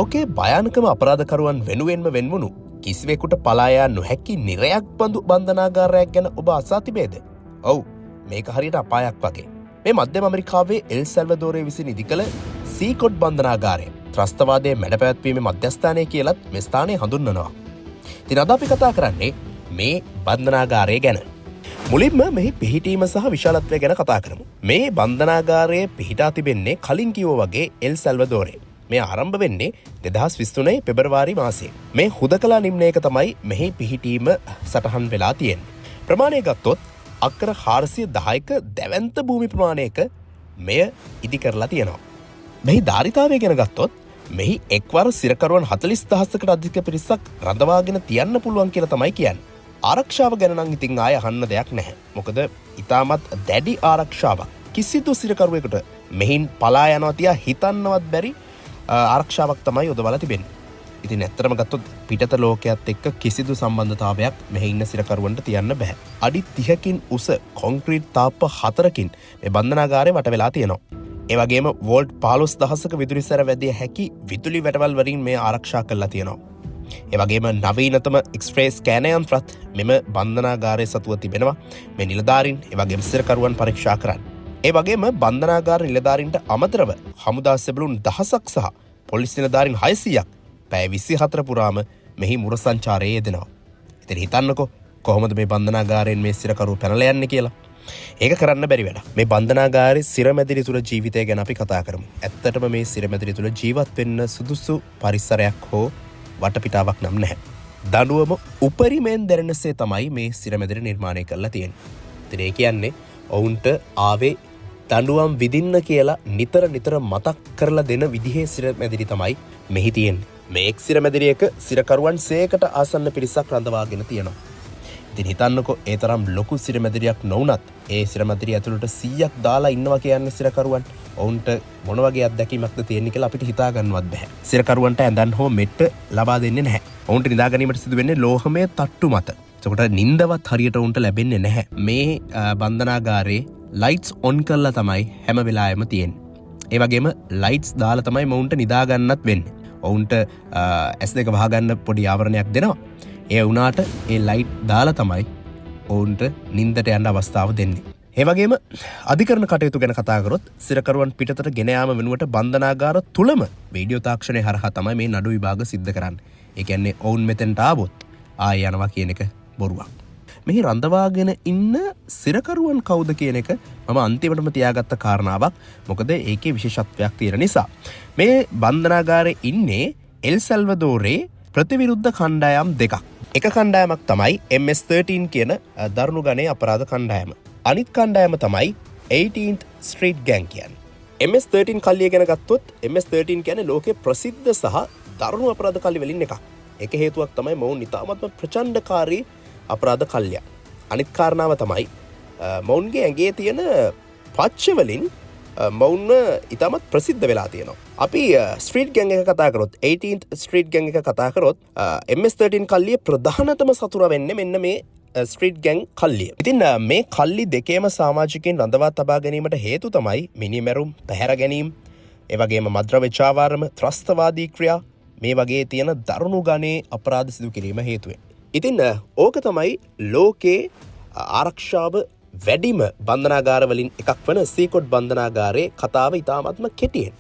ලෝකයේ භයානකම අපරාධකරුවන් වෙනුවෙන්ම වෙන්වුණු කිසිවෙකුට පලා යා නොහැකි නිරයක් බඳු බන්ධනාගාරයක් ගැන ඔබ අසා තිබේද? ඔව්, මේක හරියට අපායක් වගේ. මේ මධ්‍යම ඇමරිකාවේ එල් සැල්වදෝරේ විසින් ඉදි කළ සීකොඩ් බන්ධනාගාරය ත්‍රස්තවාදයේ මැඩපැවැත්වීමේ මධ්‍යස්ථානය කියලත් මේ ස්ථානය හඳුන්වනවා. ඉතින් අද අපි කතා කරන්නේ මේ බන්ධනාගාරය ගැන. මුලින්ම මෙහි පිහිටීම සහ විශාලත්වය ගැන කතා කරමු. මේ බන්ධනාගාරයේ පිහිටා තිබෙන්නේ කලින් කිව්වා වගේ එල් සැල්වදෝරේ. මේ ආරම්භ වෙන්නේ 2023 පෙබරවාරි මාසයේ. මේ හුදකලා නිම්නයක තමයි මෙහි පිහිටීම සටහන් වෙලා තියෙන්නේ. ප්‍රමාණය ගත්තොත් අක්කර 410ක දැවැන්ත භූමි ප්‍රමාණයක මෙය ඉදි කරලා තියෙනවා. මෙහි ධාරිතාවය ගැන ගත්තොත් මෙහි එක්වර සිරකරුවන් 40000කට අධික පිරිසක් රඳවාගෙන තියන්න පුළුවන් කියලා තමයි කියන්නේ. ආරක්ෂාව ගැන නම් ඉතින් ආය අහන්න දෙයක් නැහැ. මොකද ඊටමත් දැඩි ආරක්ෂාවක් කිසිදු සිරකරුවෙකුට මෙහින් පලා යනවා තියා හිතන්නවත් බැරි ආරක්ෂාවක් තමයි යොදවලා තිබෙන්නේ. ඉතින් ඇත්තටම ගත්තොත් පිටත ලෝකයක් එක්ක කිසිදු සම්බන්ධතාවයක් මෙහි ඉන්න සිරකරුවන්ට තියන්න බෑ. අඩි 30කින් උස කොන්ක්‍රීට් තාප්ප 4කින් මේ බන්ධනාගාරය වට වෙලා තියෙනවා. ඒ වගේම වෝල්ට් 15000ක විදුලි සැර වැදිය හැකි විදුලි වැටවල් වලින් මේ ආරක්ෂා කරලා තියෙනවා. ඒ වගේම නවීනතම එක්ස්රේ ස්කෑනර් යන්ත්‍රත් මෙම බන්ධනාගාරයේ සතුව තිබෙනවා. මේ නිලධාරීන් ඒ වගේම සිරකරුවන් පරීක්ෂා කරන්න. ඒ වගේම බන්ධනාගාර නිලධාරීන්ට අමතරව හමුදා සෙබළුන් 1000ක් සහ පොලිස් නිලධාරීන් 600ක් පැය 24 පුරාම මෙහි මුර සංචාරයේ යෙදෙනවා. ඉතින් හිතන්නකෝ කොහොමද මේ බන්ධනාගාරයෙන් මේ සිරකරුව පැනලා යන්නේ කියලා. ඒක කරන්න බැරි වැඩක්. මේ බන්ධනාගාරයේ සිරමැදිරි තුල ජීවිතය ගැන අපි කතා කරමු. ඇත්තටම මේ සිරමැදිරි තුල ජීවත් වෙන්න සුදුසු පරිසරයක් හෝ වටපිටාවක් නම් නැහැ. දඬුවම උපරිමයෙන් දැනෙනසේ තමයි මේ සිරමැදිරි නිර්මාණය කරලා තියෙන්නේ. ඉතින් ඒ කියන්නේ ඔවුන්ට ආවේ දඬුවම් විඳින්න කියලා නිතර මතක් කරලා දෙන විදිහේ සිරමැදිරි තමයි මෙහි තියෙන්නේ. මේ එක් සිරමැදිරියක සිරකරුවන් 100කට ආසන්න පිරිසක් රඳවාගෙන තියෙනවා. ඉතින් හිතන්නකෝ ඒ තරම් ලොකු සිරමැදිරියක් නොවුනත් ඒ සිරමැදිරිය ඇතුළට 100ක් දාලා ඉන්නවා කියන්නේ සිරකරුවන්. ඔවුන්ට මොන වගේ අත්දැකීමක්ද තියෙන්නේ කියලා අපිට හිතා ගන්නවත් බෑ. සිරකරුවන්ට ඇඳන් හෝ මෙට්ට ලබා දෙන්නේ නැහැ. ඔවුන්ට නිදා ගැනීමට සිදු වෙන්නේ ලෝහමය තට්ටු මත. එතකොට නිින්දවත් හරියට උන්ට ලැබෙන්නේ නැහැ. මේ බන්ධනාගාරයේ ලයිට්ස් ඔන් කරලා තමයි හැම වෙලාවෙම තියෙන්නේ. ඒ වගේම ලයිට්ස් දාලා තමයි මොවුන්ට නිදා ගන්නත් වෙන්නේ. ඔවුන්ට S2 වහගන්න පොඩි ආවරණයක් දෙනවා. ඒ වුණාට ඒ ලයිට් දාලා තමයි ඔවුන්ට නිින්දට යන්න අවස්ථාව දෙන්නේ. ඒ වගේම අධිකරණ කටයුතු ගැන කතා කරොත් සිරකරුවන් පිටතට ගෙන යාම වෙනුවට බන්ධනාගාර තුලම වීඩියෝ තාක්ෂණය හරහා තමයි මේ නඩු විභාග සිද්ධ කරන්නේ. ඒ කියන්නේ ඔවුන් මෙතෙන්ට ආවොත් ආය යනවා කියන එක බොරුවක්. මෙහි රඳවාගෙන ඉන්න සිරකරුවන් කවුද කියන එක මම අන්තිමටම තියාගත්ත කාරණාවක්. මොකද ඒකේ විශේෂත්වයක් තියෙන නිසා. මේ බන්ධනාගාරයේ ඉන්නේ එල් සැල්වදෝරේ ප්‍රතිවිරුද්ධ කණ්ඩායම් දෙකක්. එක කණ්ඩායමක් තමයි MS-13 කියන දරුණු ගණයේ අපරාධ කණ්ඩායම. අනිත් කණ්ඩායම තමයි 18th Street Gang කියන්නේ. MS-13 කල්ලිය ගැන ගත්තොත් MS-13 කියන්නේ ලෝකේ ප්‍රසිද්ධ සහ දරුණු අපරාධ කල්ලි වලින් එකක්. ඒක හේතුවක් තමයි මොවුන් ඉතාමත්ම ප්‍රචණ්ඩකාරී අපරාධ කල්ලිය. අනිත් කාරණාව තමයි මොවුන්ගේ ඇඟේ තියෙන පච්ච වලින් මොවුන් ඉතාමත් ප්‍රසිද්ධ වෙලා තියෙනවා. අපි ස්ට්‍රීට් ගැංග් එක කතා කරොත් 18th ස්ට්‍රීට් ගැංග් එක කතා කරොත් MS-13 කල්ලියේ ප්‍රධානතම සතුරා වෙන්නේ මෙන්න මේ ස්ට්‍රීට් ගැංග් කල්ලිය. ඉතින් මේ කල්ලි දෙකේම සමාජිකයින් රඳවා තබා ගැනීමට හේතු තමයි මිනිමැරුම්, පැහැර ගැනීම, ඒ වගේම මද්‍රව්‍ය චාවාරම, ත්‍රස්තවාදී ක්‍රියා මේ වගේ තියෙන දරුණු ගණයේ අපරාධ සිදු කිරීම හේතුවෙන්. ඉතින් ඕක තමයි ලෝකේ ආරක්ෂාව වැඩිම බන්ධනාගාර වලින් එකක් වන සීකොඩ් බන්ධනාගාරයේ කතාව ඉතාමත්ම කෙටියෙන්.